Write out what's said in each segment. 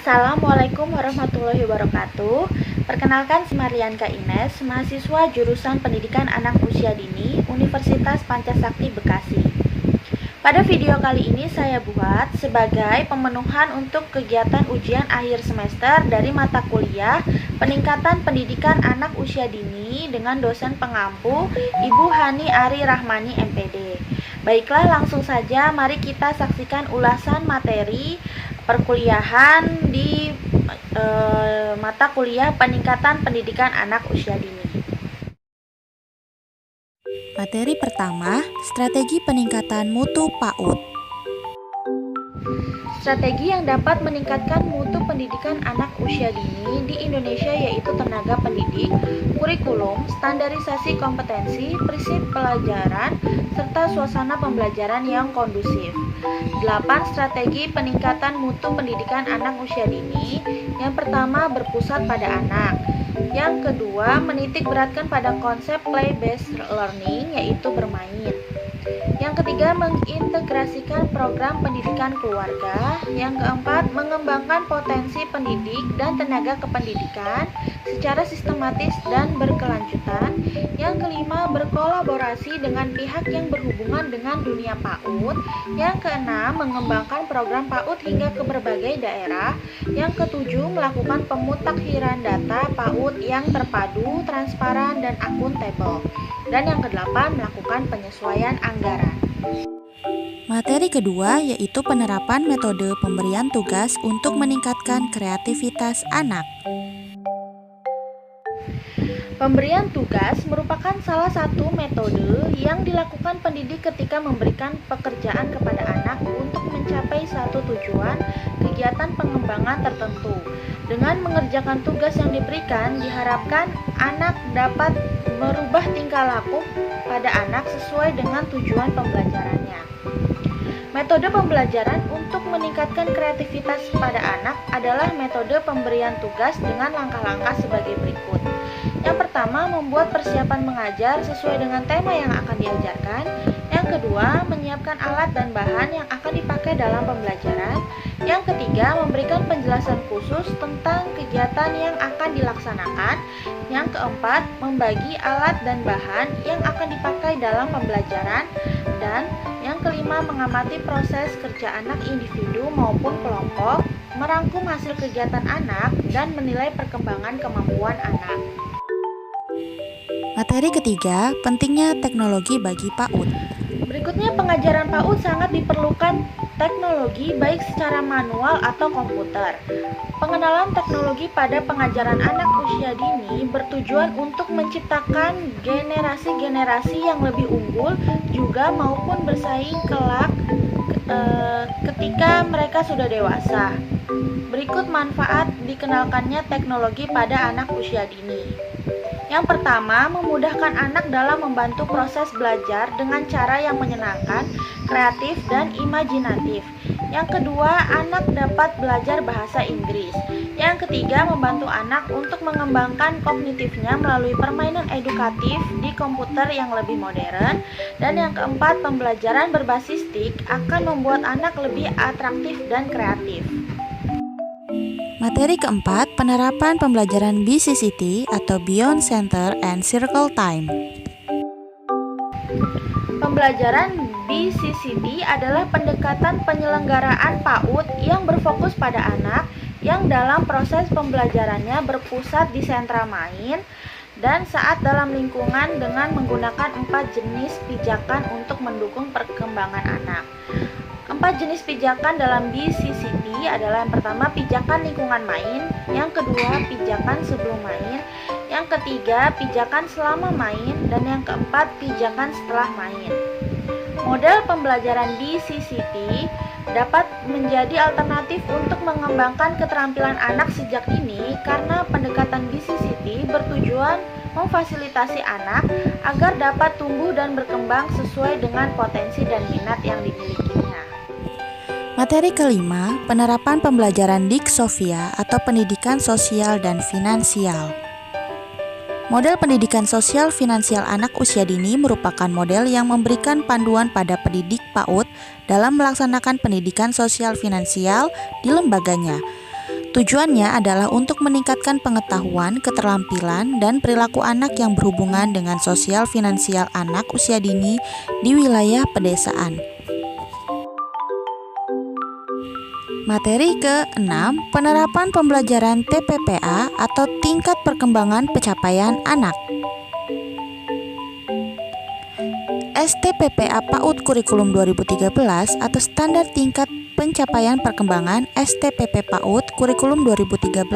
Assalamualaikum warahmatullahi wabarakatuh. Perkenalkan, saya Marianka Ines, mahasiswa jurusan Pendidikan Anak Usia Dini Universitas Pancasakti Bekasi. Pada video kali ini saya buat sebagai pemenuhan untuk kegiatan ujian akhir semester dari mata kuliah Peningkatan Pendidikan Anak Usia Dini dengan dosen pengampu Ibu Hani Ari Rahmani MPD. Baiklah, langsung saja mari kita saksikan ulasan materi perkuliahan di mata kuliah Peningkatan Pendidikan Anak Usia Dini. Materi pertama, strategi peningkatan mutu PAUD. Strategi yang dapat meningkatkan mutu pendidikan anak usia dini di Indonesia yaitu tenaga pendidik, kurikulum, standarisasi kompetensi, prinsip pelajaran, serta suasana pembelajaran yang kondusif. 8 strategi peningkatan mutu pendidikan anak usia dini. Yang pertama, berpusat pada anak. Yang kedua, menitik beratkan pada konsep play-based learning, yaitu bermain. Yang ketiga, mengintegrasikan program pendidikan keluarga. Yang keempat, mengembangkan potensi pendidik dan tenaga kependidikan secara sistematis dan berkelanjutan. Yang kelima, berkolaborasi dengan pihak yang berhubungan dengan dunia PAUD. Yang keenam, mengembangkan program PAUD hingga ke berbagai daerah. Yang ketujuh, melakukan pemutakhiran data PAUD yang terpadu, transparan, dan akuntabel. Dan yang kedelapan, melakukan penyesuaian anggaran. Materi kedua yaitu penerapan metode pemberian tugas untuk meningkatkan kreativitas anak. Pemberian tugas merupakan salah satu metode yang dilakukan pendidik ketika memberikan pekerjaan kepada anak untuk mencapai satu tujuan kegiatan pengembangan tertentu. Dengan mengerjakan tugas yang diberikan, diharapkan anak dapat merubah tingkah laku pada anak sesuai dengan tujuan pembelajarannya. Metode pembelajaran untuk meningkatkan kreativitas pada anak adalah metode pemberian tugas dengan langkah-langkah sebagai berikut. Yang pertama, membuat persiapan mengajar sesuai dengan tema yang akan diajarkan. Yang kedua, menyiapkan alat dan bahan yang akan dipakai dalam pembelajaran. Yang ketiga, memberikan penjelasan khusus tentang kegiatan yang akan dilaksanakan. Yang keempat, membagi alat dan bahan yang akan dipakai dalam pembelajaran. Dan yang kelima, mengamati proses kerja anak individu maupun kelompok, merangkum hasil kegiatan anak, dan menilai perkembangan kemampuan anak. Materi ketiga, pentingnya teknologi bagi PAUD. Berikutnya, pengajaran PAUD sangat diperlukan teknologi baik secara manual atau komputer. Pengenalan teknologi pada pengajaran anak usia dini bertujuan untuk menciptakan generasi-generasi yang lebih unggul juga maupun bersaing kelak ketika mereka sudah dewasa. Berikut manfaat dikenalkannya teknologi pada anak usia dini. Yang pertama, memudahkan anak dalam membantu proses belajar dengan cara yang menyenangkan, kreatif, dan imajinatif. Yang kedua, anak dapat belajar bahasa Inggris. Yang ketiga, membantu anak untuk mengembangkan kognitifnya melalui permainan edukatif di komputer yang lebih modern. Dan yang keempat, pembelajaran berbasis TIK akan membuat anak lebih atraktif dan kreatif. Materi keempat, penerapan pembelajaran BCCT atau Beyond Center and Circle Time. Pembelajaran BCCT adalah pendekatan penyelenggaraan PAUD yang berfokus pada anak yang dalam proses pembelajarannya berpusat di sentra main dan saat dalam lingkungan dengan menggunakan 4 jenis pijakan untuk mendukung perkembangan anak. 4 jenis pijakan dalam BCCT adalah yang pertama, pijakan lingkungan main. Yang kedua, pijakan sebelum main. Yang ketiga, pijakan selama main. Dan yang keempat, pijakan setelah main. Model pembelajaran BCCT dapat menjadi alternatif untuk mengembangkan keterampilan anak sejak dini karena pendekatan BCCT bertujuan memfasilitasi anak agar dapat tumbuh dan berkembang sesuai dengan potensi dan minat yang dimilikinya. Materi kelima, penerapan pembelajaran Diksofia atau pendidikan sosial dan finansial. Model pendidikan sosial finansial anak usia dini merupakan model yang memberikan panduan pada pendidik PAUD dalam melaksanakan pendidikan sosial finansial di lembaganya. Tujuannya adalah untuk meningkatkan pengetahuan, keterampilan, dan perilaku anak yang berhubungan dengan sosial finansial anak usia dini di wilayah pedesaan. Materi ke-6, penerapan pembelajaran TPPA atau tingkat perkembangan pencapaian anak. STPPA PAUD Kurikulum 2013 atau Standar Tingkat Pencapaian Perkembangan STPP PAUD Kurikulum 2013,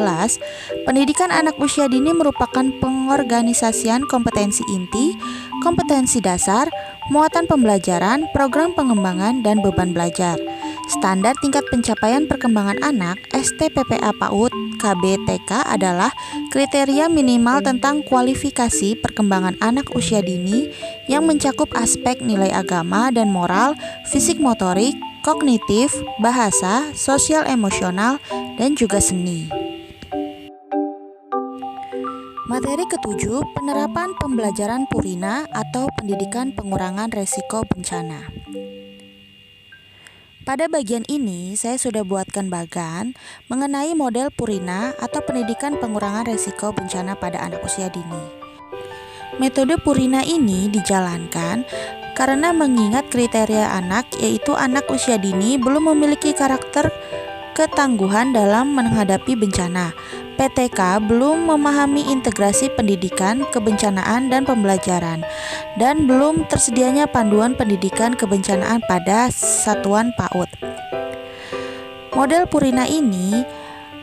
pendidikan anak usia dini merupakan pengorganisasian kompetensi inti, kompetensi dasar, muatan pembelajaran, program pengembangan, dan beban belajar. Standar tingkat pencapaian perkembangan anak STPPA PAUD KBTK adalah kriteria minimal tentang kualifikasi perkembangan anak usia dini yang mencakup aspek nilai agama dan moral, fisik motorik, kognitif, bahasa, sosial emosional, dan juga seni. Materi ke-7, penerapan pembelajaran Purina atau pendidikan pengurangan resiko bencana. Pada bagian ini, saya sudah buatkan bagan mengenai model Purina atau pendidikan pengurangan resiko bencana pada anak usia dini. Metode Purina ini dijalankan karena mengingat kriteria anak, yaitu anak usia dini belum memiliki karakter ketangguhan dalam menghadapi bencana. PTK belum memahami integrasi pendidikan, kebencanaan, dan pembelajaran, dan belum tersedianya panduan pendidikan kebencanaan pada satuan PAUD. Model Purina ini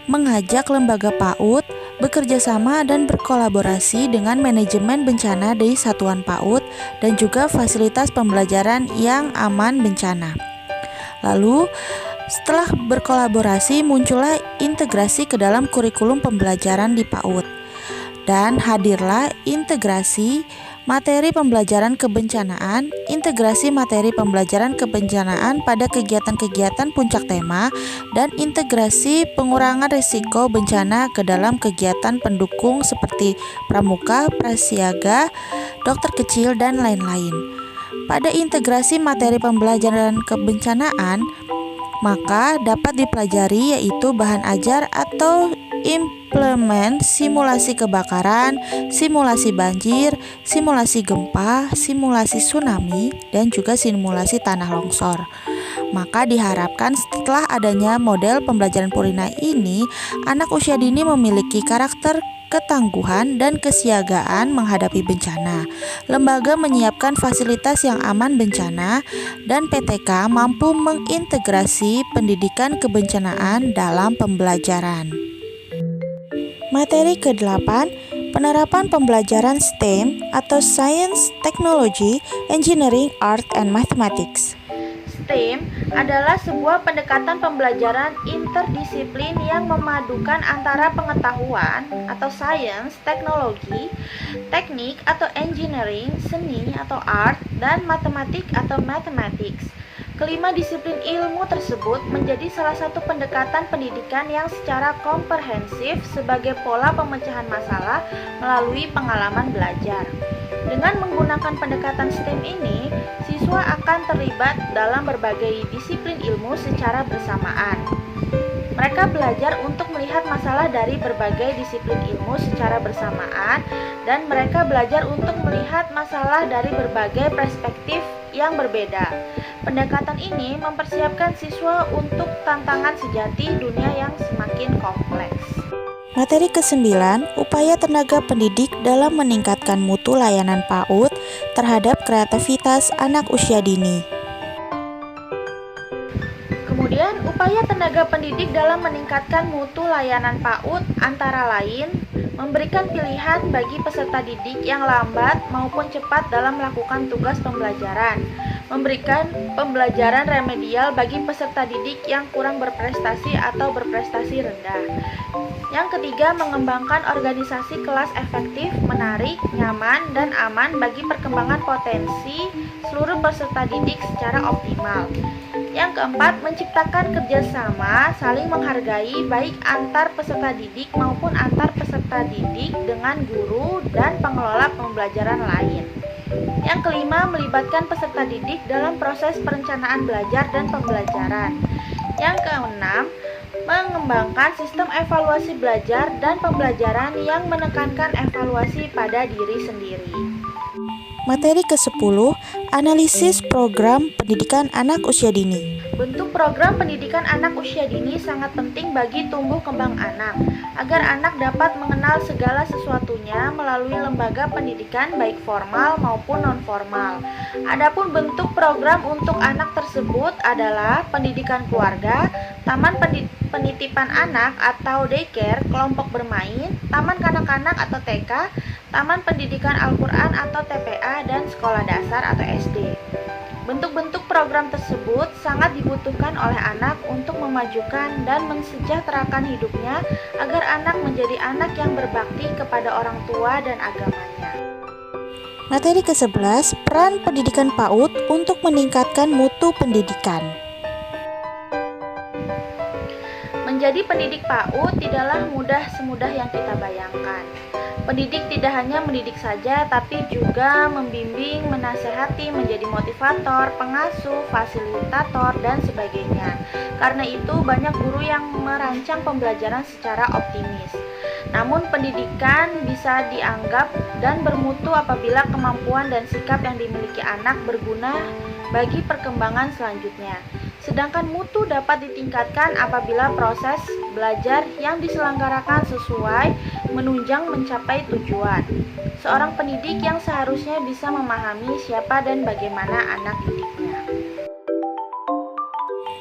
mengajak lembaga PAUD bekerja sama dan berkolaborasi dengan manajemen bencana di satuan PAUD dan juga fasilitas pembelajaran yang aman bencana. Lalu, setelah berkolaborasi, muncullah integrasi ke dalam kurikulum pembelajaran di PAUD. Dan hadirlah integrasi materi pembelajaran kebencanaan, integrasi materi pembelajaran kebencanaan pada kegiatan-kegiatan puncak tema, dan integrasi pengurangan risiko bencana ke dalam kegiatan pendukung seperti pramuka, prasiaga, dokter kecil, dan lain-lain. Pada integrasi materi pembelajaran kebencanaan, maka dapat dipelajari yaitu bahan ajar atau implement simulasi kebakaran, simulasi banjir, simulasi gempa, simulasi tsunami, dan juga simulasi tanah longsor. Maka diharapkan setelah adanya model pembelajaran Purina ini, anak usia dini memiliki karakter ketangguhan dan kesiagaan menghadapi bencana. Lembaga menyiapkan fasilitas yang aman bencana, dan PTK mampu mengintegrasi pendidikan kebencanaan dalam pembelajaran. Materi ke-8, penerapan pembelajaran STEM atau Science, Technology, Engineering, Art, and Mathematics. STEM adalah sebuah pendekatan pembelajaran interdisiplin yang memadukan antara pengetahuan atau science, teknologi, teknik atau engineering, seni atau art, dan matematik atau mathematics. Kelima disiplin ilmu tersebut menjadi salah satu pendekatan pendidikan yang secara komprehensif sebagai pola pemecahan masalah melalui pengalaman belajar. Dengan menggunakan pendekatan STEM ini, siswa akan terlibat dalam berbagai disiplin ilmu secara bersamaan. Mereka belajar untuk melihat masalah dari berbagai disiplin ilmu secara bersamaan, dan mereka belajar untuk melihat masalah dari berbagai perspektif yang berbeda. Pendekatan ini mempersiapkan siswa untuk tantangan sejati dunia yang semakin kompleks. Materi ke-9, upaya tenaga pendidik dalam meningkatkan mutu layanan PAUD terhadap kreativitas anak usia dini. Kemudian, upaya tenaga pendidik dalam meningkatkan mutu layanan PAUD antara lain memberikan pilihan bagi peserta didik yang lambat maupun cepat dalam melakukan tugas pembelajaran, memberikan pembelajaran remedial bagi peserta didik yang kurang berprestasi atau berprestasi rendah. Yang ketiga, mengembangkan organisasi kelas efektif, menarik, nyaman, dan aman bagi perkembangan potensi seluruh peserta didik secara optimal. Yang keempat, menciptakan kerjasama saling menghargai baik antar peserta didik maupun antar peserta didik dengan guru dan pengelola pembelajaran lain. Yang kelima, melibatkan peserta didik dalam proses perencanaan belajar dan pembelajaran. Yang keenam, Mengembangkan sistem evaluasi belajar dan pembelajaran yang menekankan evaluasi pada diri sendiri. Materi ke-10, analisis program pendidikan anak usia dini. Bentuk program pendidikan anak usia dini sangat penting bagi tumbuh kembang anak, agar anak dapat mengenal segala sesuatunya melalui lembaga pendidikan baik formal maupun non-formal. Adapun bentuk program untuk anak tersebut adalah pendidikan keluarga, taman penitipan anak atau daycare, kelompok bermain, taman kanak-kanak atau TK, taman pendidikan Al-Quran atau TPA, dan sekolah dasar atau SD. Bentuk-bentuk program tersebut sangat dibutuhkan oleh anak untuk memajukan dan mensejahterakan hidupnya agar anak menjadi anak yang berbakti kepada orang tua dan agamanya. Materi ke-11, peran pendidikan PAUD untuk meningkatkan mutu pendidikan. Menjadi pendidik PAUD tidaklah mudah semudah yang kita bayangkan. Pendidik tidak hanya mendidik saja, tapi juga membimbing, menasehati, menjadi motivator, pengasuh, fasilitator, dan sebagainya. Karena itu, banyak guru yang merancang pembelajaran secara optimis. Namun, pendidikan bisa dianggap dan bermutu apabila kemampuan dan sikap yang dimiliki anak berguna bagi perkembangan selanjutnya. Sedangkan mutu dapat ditingkatkan apabila proses belajar yang diselenggarakan sesuai menunjang mencapai tujuan. Seorang pendidik yang seharusnya bisa memahami siapa dan bagaimana anak didiknya.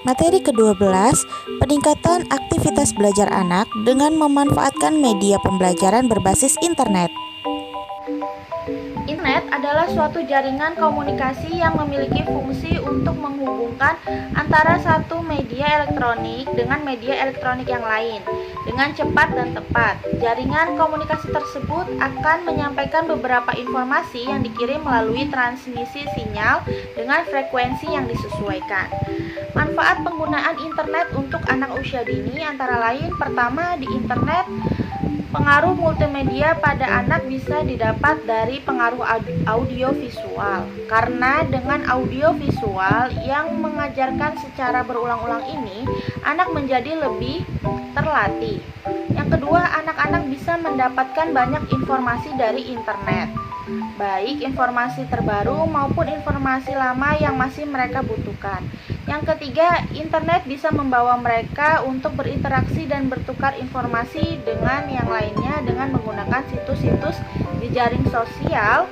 Materi ke-12, peningkatan aktivitas belajar anak dengan memanfaatkan media pembelajaran berbasis internet. Internet adalah suatu jaringan komunikasi yang memiliki fungsi untuk menghubungkan antara satu media elektronik dengan media elektronik yang lain dengan cepat dan tepat. Jaringan komunikasi tersebut akan menyampaikan beberapa informasi yang dikirim melalui transmisi sinyal dengan frekuensi yang disesuaikan. Manfaat penggunaan internet untuk anak usia dini antara lain: pertama, di internet pengaruh multimedia pada anak bisa didapat dari pengaruh audio visual, karena dengan audio visual yang mengajarkan secara berulang-ulang ini, anak menjadi lebih terlatih. Yang kedua, anak-anak bisa mendapatkan banyak informasi dari internet, baik informasi terbaru maupun informasi lama yang masih mereka butuhkan. Yang ketiga, internet bisa membawa mereka untuk berinteraksi dan bertukar informasi dengan yang lainnya dengan menggunakan situs-situs di jaring sosial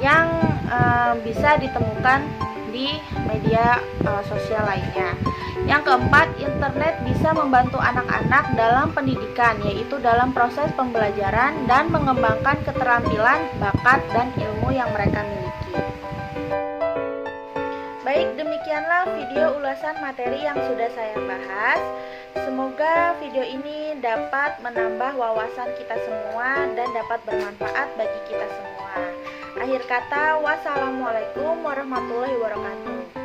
yang bisa ditemukan di media sosial lainnya. Yang keempat, internet bisa membantu anak-anak dalam pendidikan, yaitu dalam proses pembelajaran dan mengembangkan keterampilan, bakat, dan ilmu yang mereka miliki. Baik, demikianlah video ulasan materi yang sudah saya bahas. Semoga video ini dapat menambah wawasan kita semua dan dapat bermanfaat bagi kita semua. Akhir kata, wassalamualaikum warahmatullahi wabarakatuh.